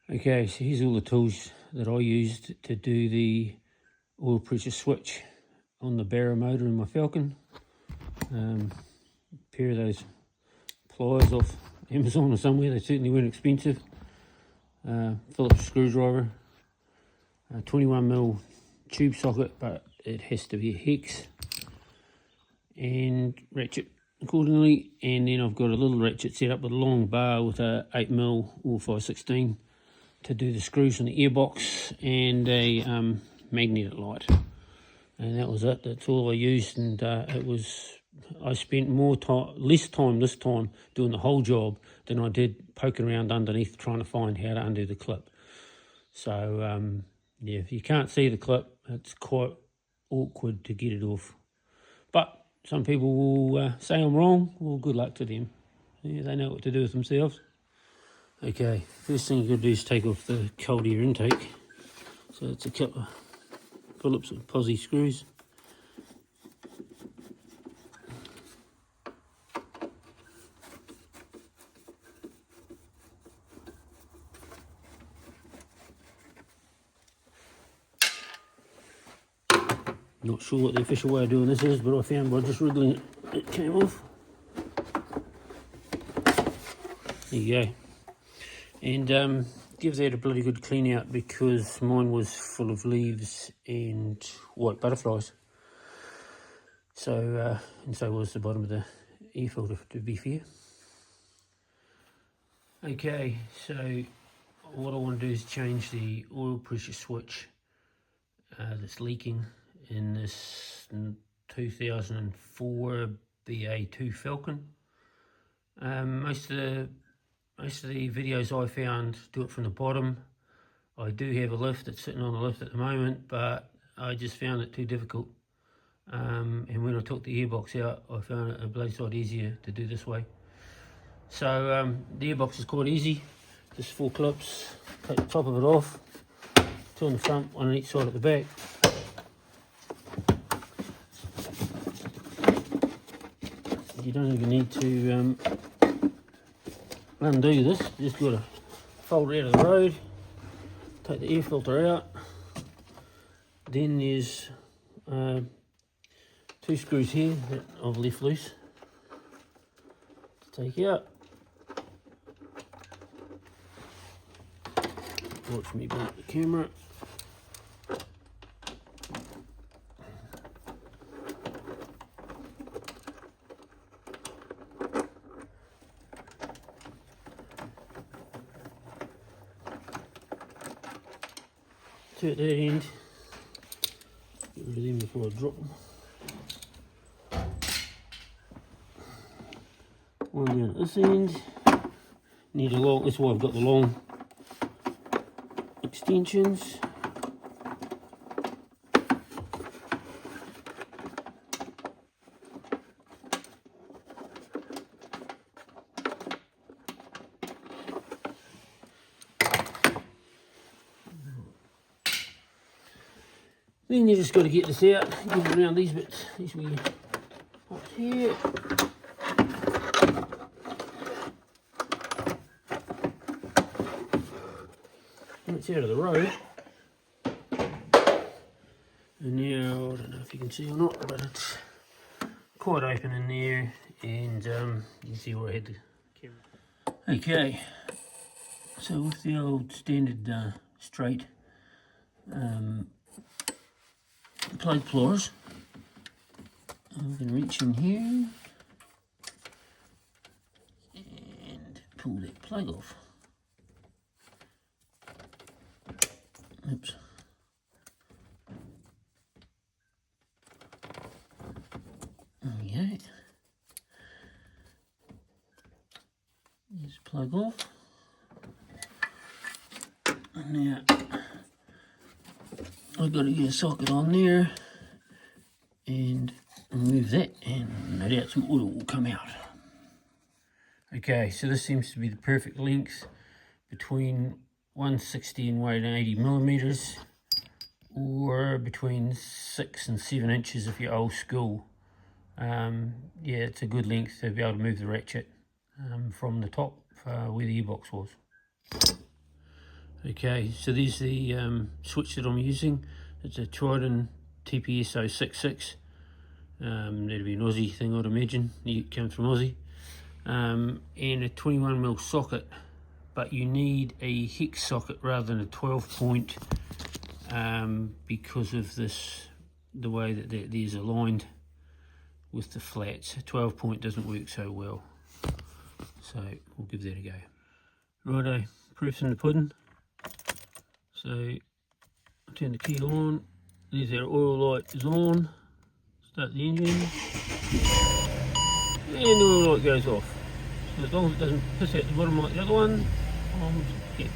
Okay, so here's all the tools that I used to do the oil pressure switch on the Barra motor in my Falcon. Pair of those pliers off Amazon or somewhere, they certainly weren't expensive. Phillips screwdriver, 21mm tube socket, but it has to be a hex, and ratchet accordingly. And then I've got a little ratchet set up with a long bar with a 8mm or 5/16 to do the screws on the earbox, and a magnetic light. And that was it. That's all I used, and I spent less time this time doing the whole job than I did poking around underneath trying to find how to undo the clip. So yeah, if you can't see the clip, it's quite awkward to get it off. But some people will say I'm wrong. Well, good luck to them. Yeah, they know what to do with themselves. Okay, first thing you've got to do is take off the cold air intake. So it's a couple of Phillips and posi screws. Not sure what the official way of doing this is, but I found by just wriggling it, it came off. There you go. And give that a bloody good clean out, because mine was full of leaves and white butterflies. So, and so was the bottom of the air filter, to be fair. Okay, so what I want to do is change the oil pressure switch that's leaking in this 2004 BA2 Falcon. Most of the videos I found do it from the bottom. I do have a lift that's sitting on the lift at the moment, but I just found it too difficult. And when I took the airbox out, I found it a bloody sight easier to do this way. So the airbox is quite easy. Just 4 clips, take the top of it off, 2 on the front, 1 on each side at the back. You don't even need to undo this, you just got to fold it out of the road, take the air filter out. Then there's 2 screws here that I've left loose to take out. Watch me bump the camera. Two at that end. Get rid of them before I drop them. One down at this end. Need a long, that's why I've got the long extensions. Then you just got to get this out, get it around these bits, these wee pops here. And it's out of the road. And now, I don't know if you can see or not, but it's quite open in there, and you can see where I had the camera. Okay, so with the old standard straight plug pliers, I'm going to reach in here and pull that plug off. Oops. Okay. Just plug off. And now I've got to get a socket on there and remove that, and no doubt some oil will come out. Okay, so this seems to be the perfect length between 160 and 180 millimeters, or between 6 and 7 inches if you're old school. Yeah, it's a good length to be able to move the ratchet from the top where the gearbox was. Okay, so there's the switch that I'm using. It's a Trident XR6. That'd be an Aussie thing, I'd imagine. It comes from Aussie. And a 21mm socket, but you need a hex socket rather than a 12 point because of the way that there's aligned with the flats. A 12 point doesn't work so well, so we'll give that a go. Righto, proof's in the pudding. So I'll turn the key on. There's our oil light is on. Start the engine, and the oil light goes off. So as long as it doesn't piss out the bottom like the other one, I'm happy.